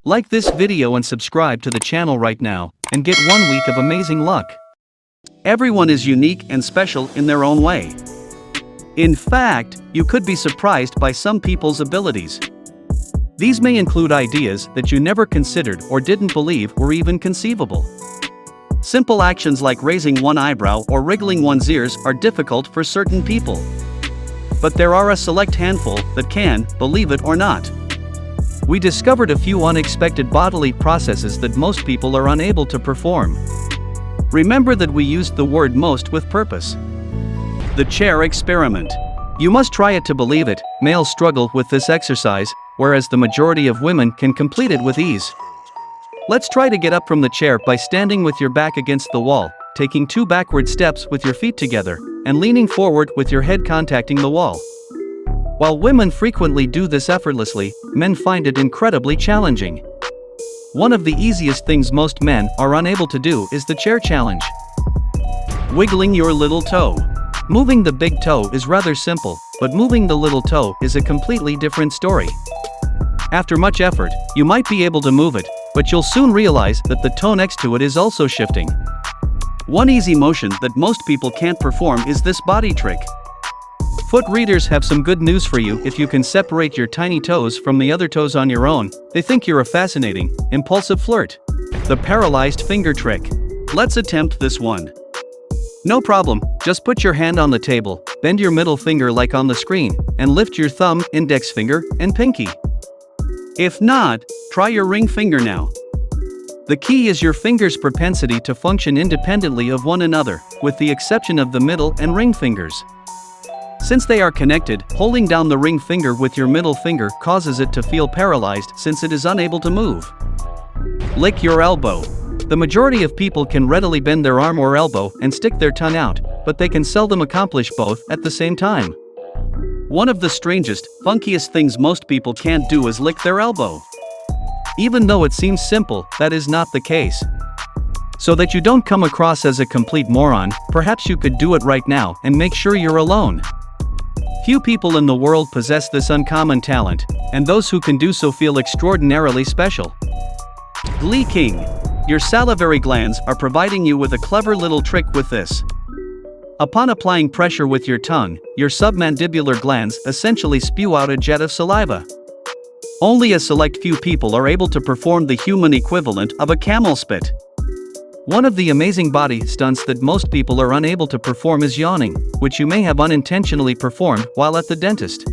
Like this video and subscribe to the channel right now, and get 1 week of amazing luck. Everyone is unique and special in their own way. In fact, you could be surprised by some people's abilities. These may include ideas that you never considered or didn't believe were even conceivable. Simple actions like raising one eyebrow or wriggling one's ears are difficult for certain people. But there are a select handful that can, believe it or not. We discovered a few unexpected bodily processes that most people are unable to perform. Remember that we used the word most with purpose. The chair experiment. You must try it to believe it. Males struggle with this exercise, whereas the majority of women can complete it with ease. Let's try to get up from the chair by standing with your back against the wall, taking 2 backward steps with your feet together, and leaning forward with your head contacting the wall. While women frequently do this effortlessly, men find it incredibly challenging. One of the easiest things most men are unable to do is the chair challenge. Wiggling your little toe. Moving the big toe is rather simple, but moving the little toe is a completely different story. After much effort, you might be able to move it, but you'll soon realize that the toe next to it is also shifting. One easy motion that most people can't perform is this body trick. Foot readers have some good news for you. If you can separate your tiny toes from the other toes on your own, they think you're a fascinating, impulsive flirt. The paralyzed finger trick. Let's attempt this one. No problem, just put your hand on the table, bend your middle finger like on the screen, and lift your thumb, index finger, and pinky. If not, try your ring finger now. The key is your finger's propensity to function independently of one another, with the exception of the middle and ring fingers. Since they are connected, holding down the ring finger with your middle finger causes it to feel paralyzed since it is unable to move. Lick your elbow. The majority of people can readily bend their arm or elbow and stick their tongue out, but they can seldom accomplish both at the same time. One of the strangest, funkiest things most people can't do is lick their elbow. Even though it seems simple, that is not the case. So that you don't come across as a complete moron, perhaps you could do it right now and make sure you're alone. Few people in the world possess this uncommon talent, and those who can do so feel extraordinarily special. Glee King. Your salivary glands are providing you with a clever little trick with this. Upon applying pressure with your tongue, your submandibular glands essentially spew out a jet of saliva. Only a select few people are able to perform the human equivalent of a camel spit. One of the amazing body stunts that most people are unable to perform is yawning, which you may have unintentionally performed while at the dentist.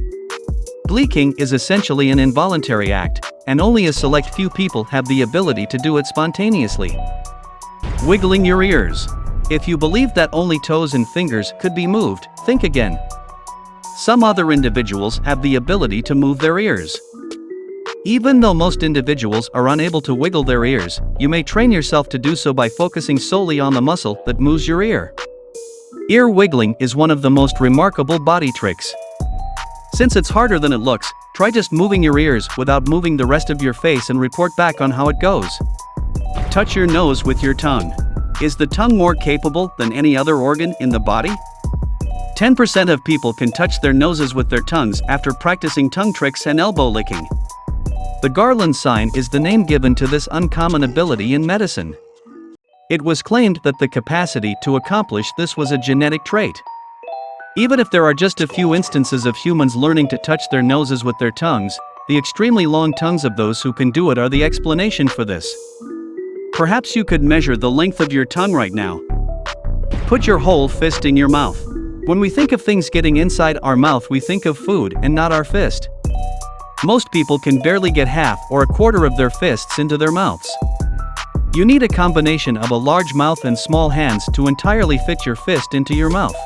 Glee King is essentially an involuntary act, and only a select few people have the ability to do it spontaneously. Wiggling your ears. If you believe that only toes and fingers could be moved, think again. Some other individuals have the ability to move their ears. Even though most individuals are unable to wiggle their ears, you may train yourself to do so by focusing solely on the muscle that moves your ear. Ear wiggling is one of the most remarkable body tricks. Since it's harder than it looks, try just moving your ears without moving the rest of your face and report back on how it goes. Touch your nose with your tongue. Is the tongue more capable than any other organ in the body? 10% of people can touch their noses with their tongues after practicing tongue tricks and elbow licking. The garland sign is the name given to this uncommon ability in medicine. It was claimed that the capacity to accomplish this was a genetic trait. Even if there are just a few instances of humans learning to touch their noses with their tongues, the extremely long tongues of those who can do it are the explanation for this. Perhaps you could measure the length of your tongue right now. Put your whole fist in your mouth. When we think of things getting inside our mouth, we think of food and not our fist. Most people can barely get half or a quarter of their fists into their mouths. You need a combination of a large mouth and small hands to entirely fit your fist into your mouth.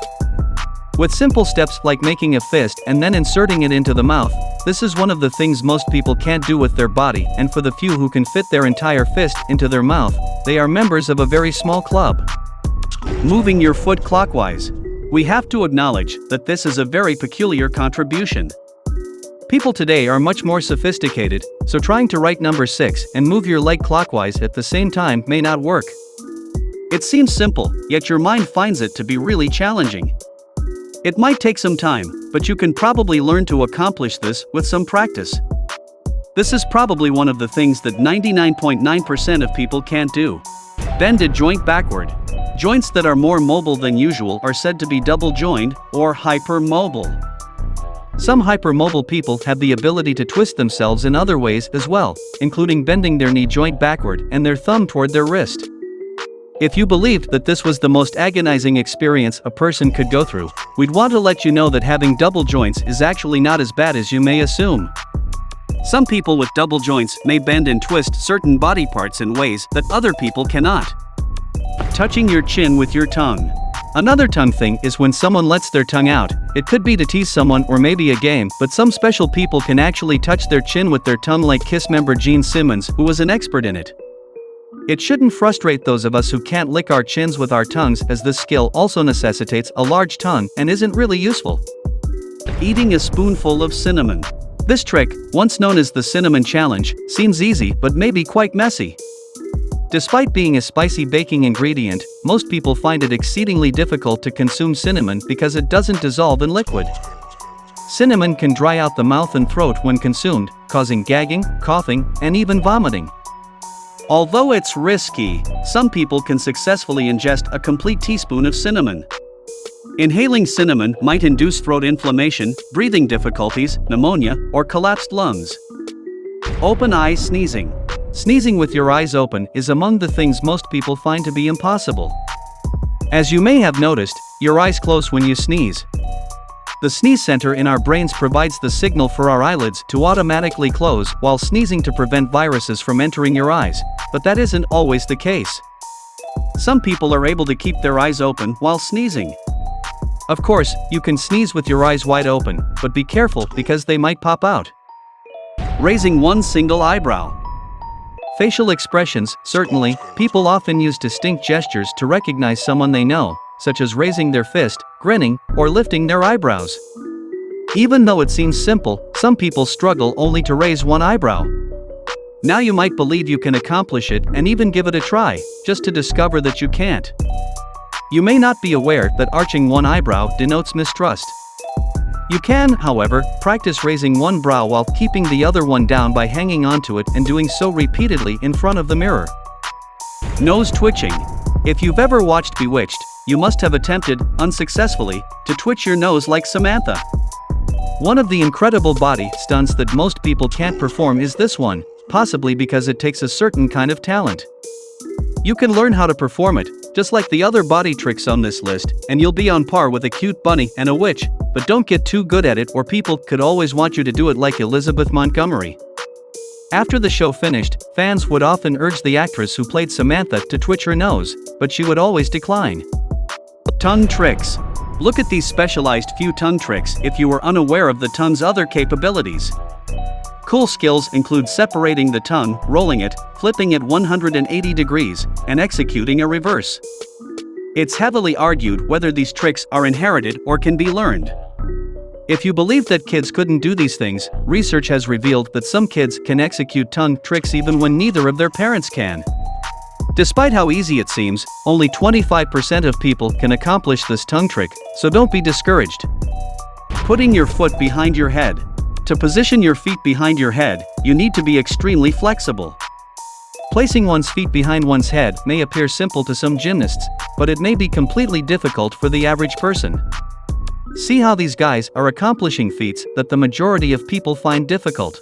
With simple steps like making a fist and then inserting it into the mouth, this is one of the things most people can't do with their body, and for the few who can fit their entire fist into their mouth, they are members of a very small club. Moving your foot clockwise. We have to acknowledge that this is a very peculiar contribution. People today are much more sophisticated, so trying to write number 6 and move your leg clockwise at the same time may not work. It seems simple, yet your mind finds it to be really challenging. It might take some time, but you can probably learn to accomplish this with some practice. This is probably one of the things that 99.9% of people can't do. Bend a joint backward. Joints that are more mobile than usual are said to be double-joined or hypermobile. Some hypermobile people have the ability to twist themselves in other ways as well, including bending their knee joint backward and their thumb toward their wrist. If you believed that this was the most agonizing experience a person could go through, we'd want to let you know that having double joints is actually not as bad as you may assume. Some people with double joints may bend and twist certain body parts in ways that other people cannot. Touching your chin with your tongue. Another tongue thing is when someone lets their tongue out. It could be to tease someone or maybe a game, but some special people can actually touch their chin with their tongue, like Kiss member Gene Simmons, who was an expert in it. It shouldn't frustrate those of us who can't lick our chins with our tongues, as this skill also necessitates a large tongue and isn't really useful. Eating a spoonful of cinnamon. This trick, once known as the cinnamon challenge, seems easy but may be quite messy. Despite being a spicy baking ingredient, most people find it exceedingly difficult to consume cinnamon because it doesn't dissolve in liquid. Cinnamon can dry out the mouth and throat when consumed, causing gagging, coughing, and even vomiting. Although it's risky, some people can successfully ingest a complete teaspoon of cinnamon. Inhaling cinnamon might induce throat inflammation, breathing difficulties, pneumonia, or collapsed lungs. Open eye sneezing. Sneezing with your eyes open is among the things most people find to be impossible. As you may have noticed, your eyes close when you sneeze. The sneeze center in our brains provides the signal for our eyelids to automatically close while sneezing to prevent viruses from entering your eyes, but that isn't always the case. Some people are able to keep their eyes open while sneezing. Of course, you can sneeze with your eyes wide open, but be careful because they might pop out. Raising one single eyebrow. Facial expressions, certainly, people often use distinct gestures to recognize someone they know, such as raising their fist, grinning, or lifting their eyebrows. Even though it seems simple, some people struggle only to raise one eyebrow. Now you might believe you can accomplish it and even give it a try, just to discover that you can't. You may not be aware that arching one eyebrow denotes mistrust. You can, however, practice raising one brow while keeping the other one down by hanging onto it and doing so repeatedly in front of the mirror. Nose twitching. If you've ever watched Bewitched, you must have attempted, unsuccessfully, to twitch your nose like Samantha. One of the incredible body stunts that most people can't perform is this one, possibly because it takes a certain kind of talent. You can learn how to perform it, just like the other body tricks on this list, and you'll be on par with a cute bunny and a witch, but don't get too good at it or people could always want you to do it like Elizabeth Montgomery. After the show finished, fans would often urge the actress who played Samantha to twitch her nose, but she would always decline. Tongue tricks. Look at these specialized few tongue tricks if you were unaware of the tongue's other capabilities. Cool skills include separating the tongue, rolling it, flipping it 180 degrees, and executing a reverse. It's heavily argued whether these tricks are inherited or can be learned. If you believe that kids couldn't do these things, research has revealed that some kids can execute tongue tricks even when neither of their parents can. Despite how easy it seems, only 25% of people can accomplish this tongue trick, so don't be discouraged. Putting your foot behind your head. To position your feet behind your head, you need to be extremely flexible. Placing one's feet behind one's head may appear simple to some gymnasts, but it may be completely difficult for the average person. See how these guys are accomplishing feats that the majority of people find difficult.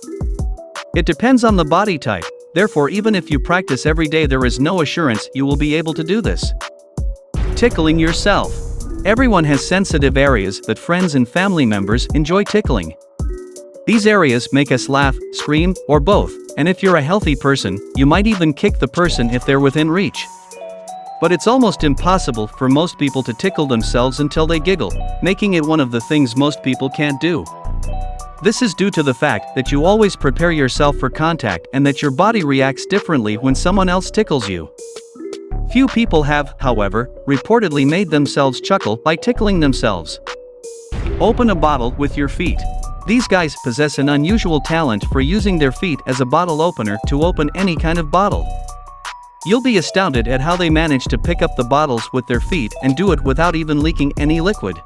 It depends on the body type, therefore even if you practice every day there is no assurance you will be able to do this. Tickling yourself. Everyone has sensitive areas that friends and family members enjoy tickling. These areas make us laugh, scream, or both, and if you're a healthy person, you might even kick the person if they're within reach. But it's almost impossible for most people to tickle themselves until they giggle, making it one of the things most people can't do. This is due to the fact that you always prepare yourself for contact and that your body reacts differently when someone else tickles you. Few people have, however, reportedly made themselves chuckle by tickling themselves. Open a bottle with your feet. These guys possess an unusual talent for using their feet as a bottle opener to open any kind of bottle. You'll be astounded at how they manage to pick up the bottles with their feet and do it without even leaking any liquid.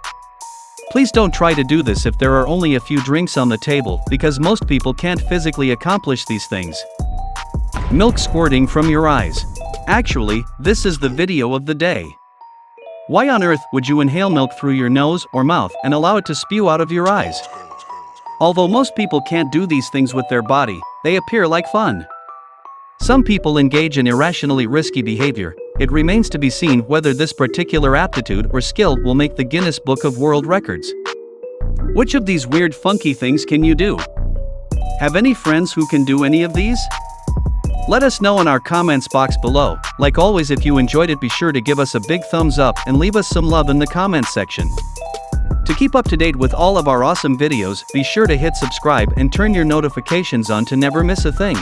Please don't try to do this if there are only a few drinks on the table, because most people can't physically accomplish these things. Milk squirting from your eyes. Actually, this is the video of the day. Why on earth would you inhale milk through your nose or mouth and allow it to spew out of your eyes? Although most people can't do these things with their body, they appear like fun. Some people engage in irrationally risky behavior. It remains to be seen whether this particular aptitude or skill will make the Guinness Book of World Records. Which of these weird funky things can you do? Have any friends who can do any of these? Let us know in our comments box below. Like always, if you enjoyed it, be sure to give us a big thumbs up and leave us some love in the comments section. To keep up to date with all of our awesome videos, be sure to hit subscribe and turn your notifications on to never miss a thing.